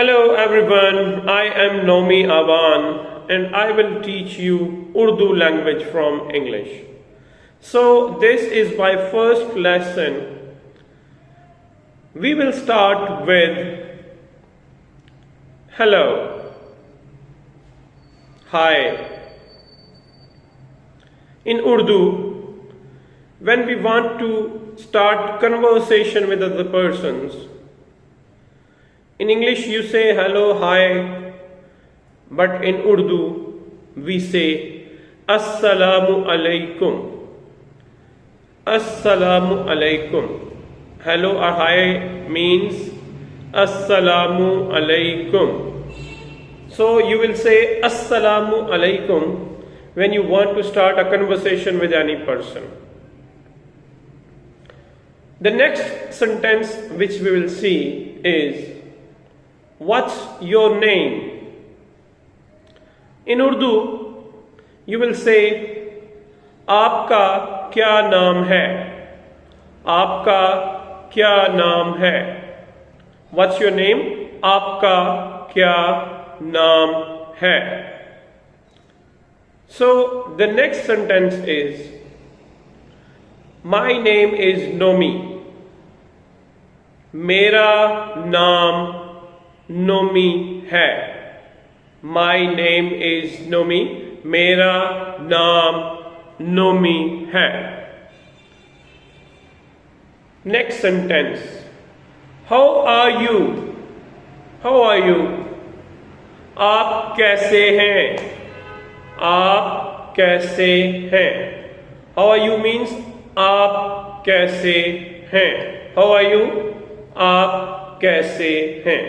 Hello everyone, I am Nomi Awan and I will teach you Urdu language from English. So this is my first lesson. We will start with hello, hi. In Urdu, when we want to start conversation with other persons, in English you say hello, hi, but in Urdu we say Assalamu alaikum. Assalamu alaikum. Hello or hi means Assalamu alaikum. So you will say Assalamu alaikum when you want to start a conversation with any person. The next sentence which we will see is, what's your name? In Urdu, you will say, आपका क्या नाम है? आपका क्या नाम है? What's your name? आपका क्या नाम है? So the next sentence is, my name is Nomi. मेरा नाम नोमी है. My name is Nomi. मेरा नाम नोमी है. Next sentence. How are you? How are you? आप कैसे हैं? आप कैसे हैं? How are you means आप कैसे हैं? How are you? आप कैसे हैं?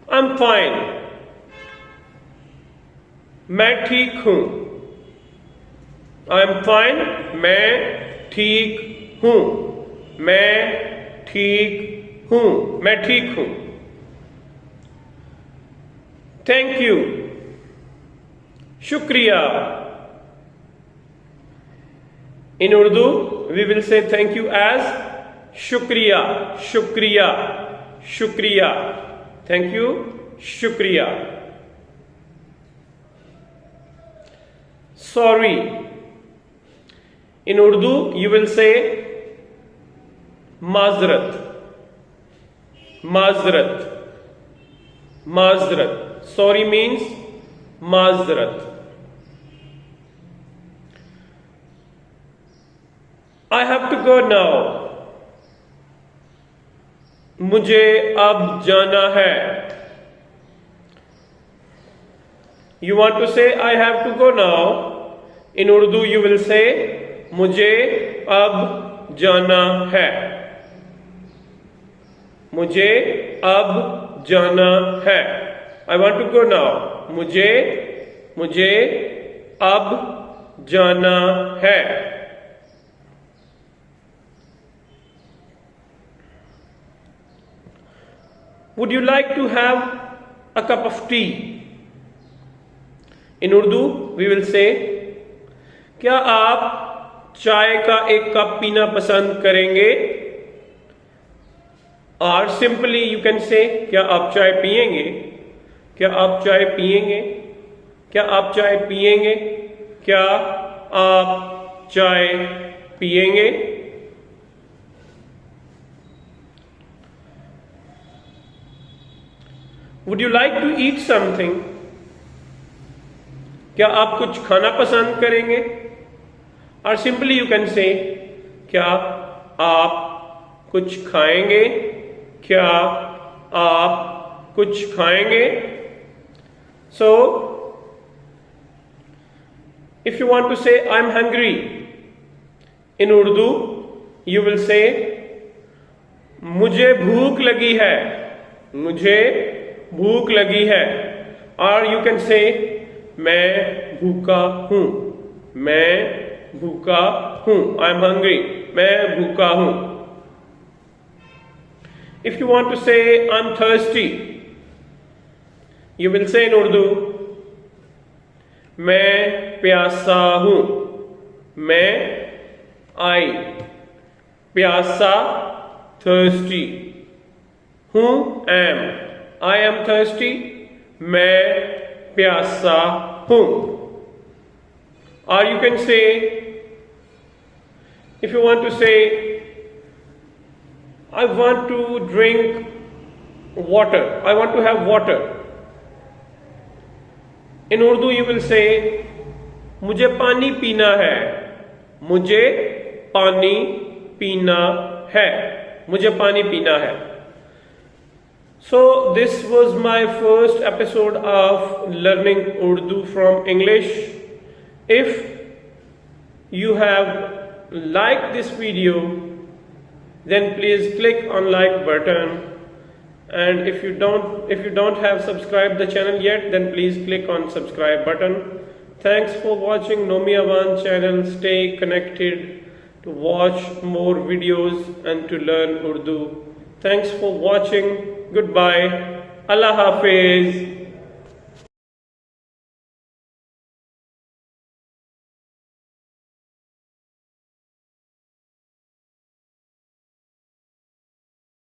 I'm fine. मैं ठीक हूँ. I'm fine. मैं ठीक हूँ. मैं ठीक हूँ. मैं ठीक हूँ. Thank you. शुक्रिया. In Urdu, we will say thank you as शुक्रिया. शुक्रिया. शुक्रिया. Thank you, shukriya. Sorry. In Urdu, you will say mazrat. Mazrat. Mazrat. Sorry means mazrat. I have to go now. मुझे अब जाना है. You want to say I have to go now. In Urdu you will say मुझे अब जाना है. मुझे अब जाना है. I want to go now. मुझे अब जाना है. Would you like to have a cup of tea? In Urdu, we will say, क्या आप चाय का एक कप पीना पसंद करेंगे? Or simply you can say, क्या आप चाय पिएंगे? क्या आप चाय पिएंगे? क्या आप चाय पिएंगे? क्या आप चाय पिएंगे? Would you like to eat something? क्या आप कुछ खाना पसंद करेंगे? Or simply you can say, क्या आप कुछ खाएंगे? क्या आप कुछ खाएंगे? So, if you want to say, I'm hungry, in Urdu, you will say, मुझे भूख लगी है. मुझे भूख लगी है. और यू कैन से मैं भूखा हूँ. मैं भूखा हूँ. I am hungry. मैं भूखा हूँ. इफ यू वॉन्ट टू से I am thirsty, you will say इन उर्दू मैं प्यासा हूँ. मैं आई प्यासा thirsty हूँ am. I am thirsty. मैं प्यासा हूँ. Or you can say, if you want to say, I want to drink water. I want to have water. In Urdu you will say, मुझे पानी पीना है. मुझे पानी पीना है. मुझे पानी पीना है. So this was my first episode of learning Urdu from English. If you have liked this video, then please click on like button. And if you don't have subscribed the channel yet, then please click on subscribe button. Thanks for watching Nomi Awan channel. Stay connected to watch more videos and to learn Urdu. Thanks for watching. Goodbye. Allah Hafiz.